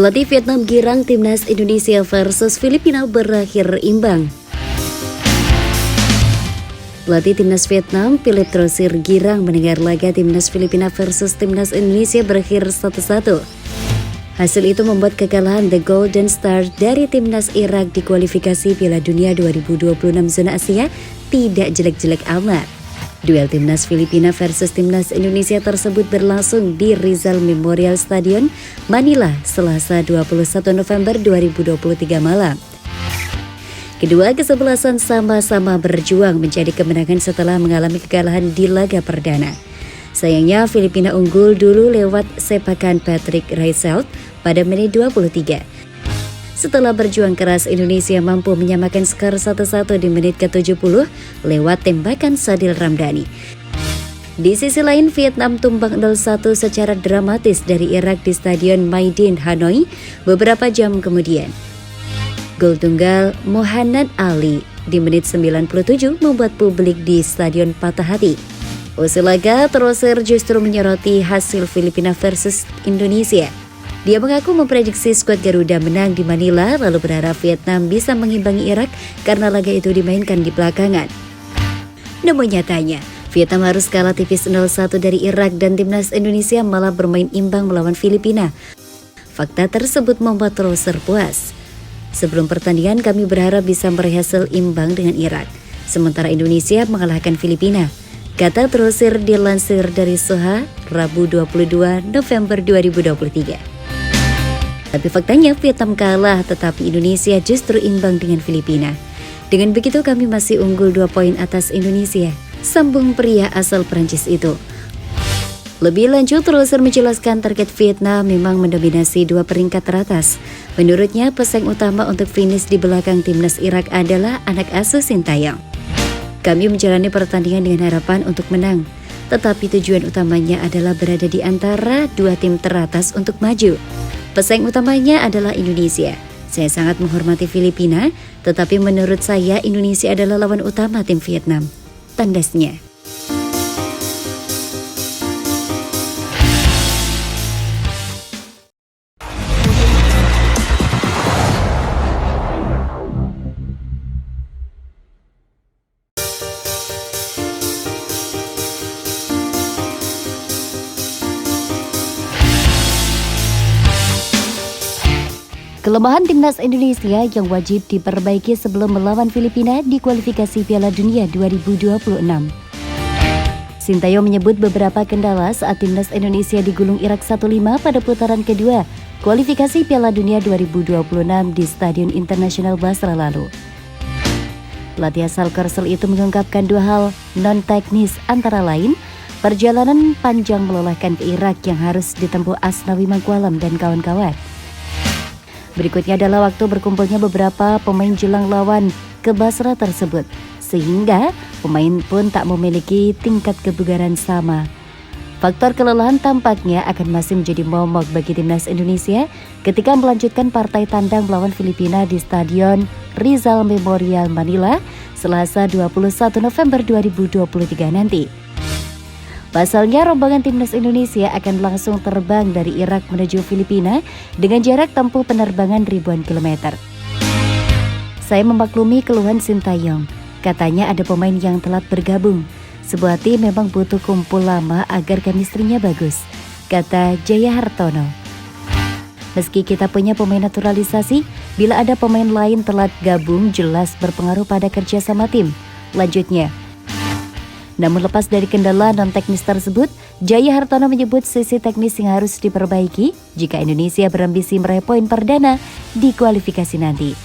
Pelatih Vietnam girang timnas Indonesia versus Filipina berakhir imbang. Pelatih timnas Vietnam, Philip Trosir girang mendengar laga timnas Filipina versus timnas Indonesia berakhir 1-1. Hasil itu membuat kekalahan The Golden Star dari timnas Irak di kualifikasi Piala Dunia 2026 zona Asia tidak jelek-jelek amat. Duel timnas Filipina versus timnas Indonesia tersebut berlangsung di Rizal Memorial Stadium, Manila, Selasa 21 November 2023 malam. Kedua kesebelasan sama-sama berjuang mencari kemenangan setelah mengalami kekalahan di laga perdana. Sayangnya Filipina unggul dulu lewat sepakan Patrick Reichelt pada menit 23. Setelah berjuang keras, Indonesia mampu menyamakan skor 1-1 di menit ke-70 lewat tembakan Sadil Ramdhani. Di sisi lain, Vietnam tumbang 0-1 secara dramatis dari Irak di Stadion Maidin, Hanoi beberapa jam kemudian. Gol tunggal Mohanad Ali di menit 97 membuat publik di stadion patah hati. Usai laga, Trosir justru menyoroti hasil Filipina versus Indonesia. Dia mengaku memprediksi skuad Garuda menang di Manila, lalu berharap Vietnam bisa mengimbangi Irak karena laga itu dimainkan di belakangan. Namun nyatanya, Vietnam harus kalah tipis 0-1 dari Irak dan timnas Indonesia malah bermain imbang melawan Filipina. Fakta tersebut membuat Trosir puas. Sebelum pertandingan kami berharap bisa meraih hasil imbang dengan Irak, sementara Indonesia mengalahkan Filipina, kata Trosir dilansir dari Soha, Rabu 22 November 2023. Tapi faktanya Vietnam kalah, tetapi Indonesia justru imbang dengan Filipina. Dengan begitu kami masih unggul 2 poin atas Indonesia, sambung pria asal Prancis itu. Lebih lanjut, Trosir menjelaskan target Vietnam memang mendominasi 2 peringkat teratas. Menurutnya, pesaing utama untuk finish di belakang timnas Irak adalah anak asuh Sintayong. Kami menjalani pertandingan dengan harapan untuk menang, tetapi tujuan utamanya adalah berada di antara 2 tim teratas untuk maju. Pesaing utamanya adalah Indonesia. Saya sangat menghormati Filipina, tetapi menurut saya Indonesia adalah lawan utama tim Vietnam, tandasnya. Kelemahan timnas Indonesia yang wajib diperbaiki sebelum melawan Filipina di kualifikasi Piala Dunia 2026. Sintayong menyebut beberapa kendala saat timnas Indonesia digulung Irak 1-5 pada putaran kedua kualifikasi Piala Dunia 2026 di Stadion Internasional Basra lalu. Pelatih asal Korsel itu mengungkapkan 2 hal non-teknis, antara lain perjalanan panjang melelahkan ke Irak yang harus ditempuh Asnawi Mangkualam dan kawan-kawan. Berikutnya adalah waktu berkumpulnya beberapa pemain jelang lawan ke Basra tersebut, sehingga pemain pun tak memiliki tingkat kebugaran sama. Faktor kelelahan tampaknya akan masih menjadi momok bagi timnas Indonesia ketika melanjutkan partai tandang melawan Filipina di Stadion Rizal Memorial Manila, Selasa 21 November 2023 nanti. Pasalnya, rombongan timnas Indonesia akan langsung terbang dari Irak menuju Filipina dengan jarak tempuh penerbangan ribuan kilometer. Saya memaklumi keluhan Sintayong. Katanya ada pemain yang telat bergabung. Sebuah tim memang butuh kumpul lama agar chemistry-nya bagus, kata Jaya Hartono. Meski kita punya pemain naturalisasi, bila ada pemain lain telat gabung jelas berpengaruh pada kerjasama tim. Lanjutnya, namun lepas dari kendala non-teknis tersebut, Jaya Hartono menyebut sisi teknis yang harus diperbaiki jika Indonesia berambisi meraih poin perdana di kualifikasi nanti.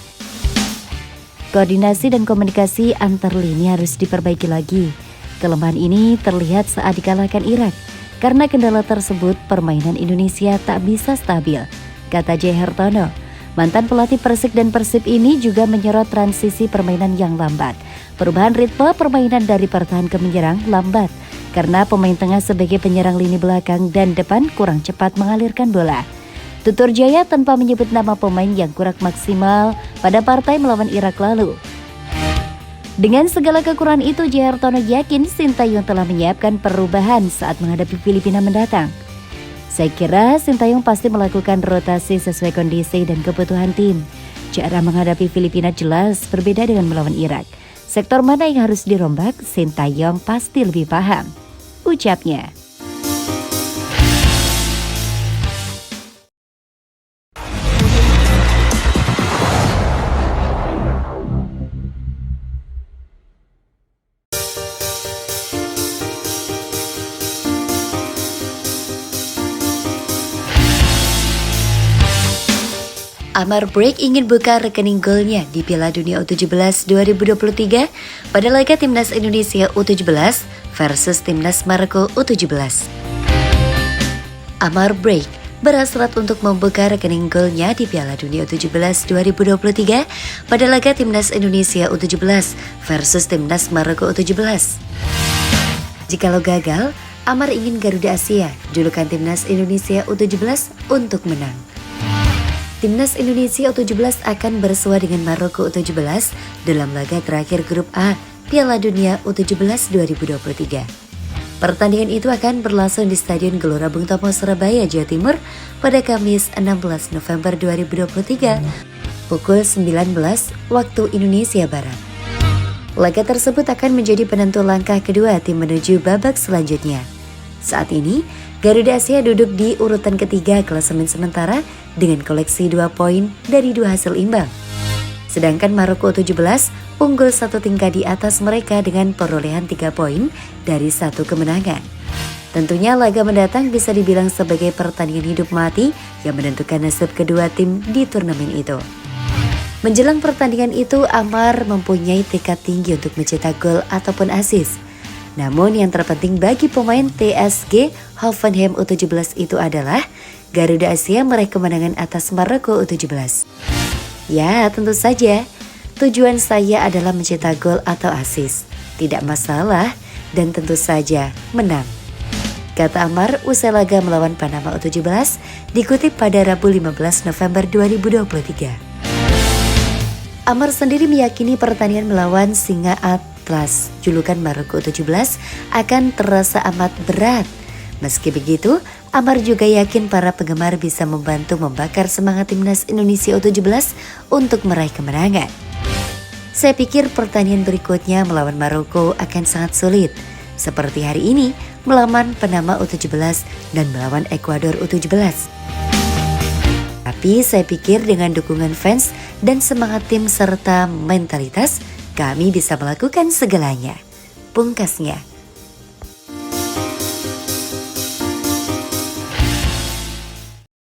Koordinasi dan komunikasi antar lini harus diperbaiki lagi. Kelemahan ini terlihat saat dikalahkan Irak. Karena kendala tersebut, permainan Indonesia tak bisa stabil, kata Jaya Hartono. Mantan pelatih Persik dan Persib ini juga menyorot transisi permainan yang lambat. Perubahan ritme permainan dari bertahan ke menyerang lambat karena pemain tengah sebagai penyerang lini belakang dan depan kurang cepat mengalirkan bola. Tutur Jaya tanpa menyebut nama pemain yang kurang maksimal pada partai melawan Irak lalu. Dengan segala kekurangan itu, Jaya Hartono yakin Sintayong telah menyiapkan perubahan saat menghadapi Filipina mendatang. Saya kira Sintayong pasti melakukan rotasi sesuai kondisi dan kebutuhan tim. Cara menghadapi Filipina jelas berbeda dengan melawan Irak. Sektor mana yang harus dirombak, Sintayong pasti lebih paham, ucapnya. Amar Break ingin buka rekening golnya di Piala Dunia U17 2023 pada laga Timnas Indonesia U17 versus Timnas Maroko U17. Amar Break berhasrat untuk membuka rekening golnya di Piala Dunia U17 2023 pada laga Timnas Indonesia U17 versus Timnas Maroko U17. Jikalau gagal, Amar ingin Garuda Asia, julukan Timnas Indonesia U17, untuk menang. Timnas Indonesia U17 akan bersua dengan Maroko U17 dalam laga terakhir grup A Piala Dunia U17 2023. Pertandingan itu akan berlangsung di Stadion Gelora Bung Tomo, Surabaya, Jawa Timur pada Kamis 16 November 2023 pukul 19 waktu Indonesia Barat. Laga tersebut akan menjadi penentu langkah kedua tim menuju babak selanjutnya. Saat ini, Garuda Asia duduk di urutan ketiga klasemen sementara dengan koleksi 2 poin dari 2 hasil imbang. Sedangkan Maroko U17 unggul 1 tingkat di atas mereka dengan perolehan 3 poin dari 1 kemenangan. Tentunya laga mendatang bisa dibilang sebagai pertandingan hidup mati yang menentukan nasib kedua tim di turnamen itu. Menjelang pertandingan itu, Amar mempunyai tekad tinggi untuk mencetak gol ataupun assist. Namun yang terpenting bagi pemain TSG Hoffenheim U17 itu adalah Garuda Asia meraih kemenangan atas Maroko U17. Ya, tentu saja tujuan saya adalah mencetak gol atau assist. Tidak masalah dan tentu saja menang, kata Amar usai laga melawan Panama U17 dikutip pada Rabu 15 November 2023. Amar sendiri meyakini pertandingan melawan Singa Atlas, julukan Maroko U17, akan terasa amat berat. Meski begitu, Amar juga yakin para penggemar bisa membantu membakar semangat Timnas Indonesia U17 untuk meraih kemenangan. Saya pikir pertandingan berikutnya melawan Maroko akan sangat sulit, seperti hari ini melawan Panama U17 dan melawan Ekuador U17. Tapi saya pikir dengan dukungan fans dan semangat tim serta mentalitas, kami bisa melakukan segalanya, pungkasnya.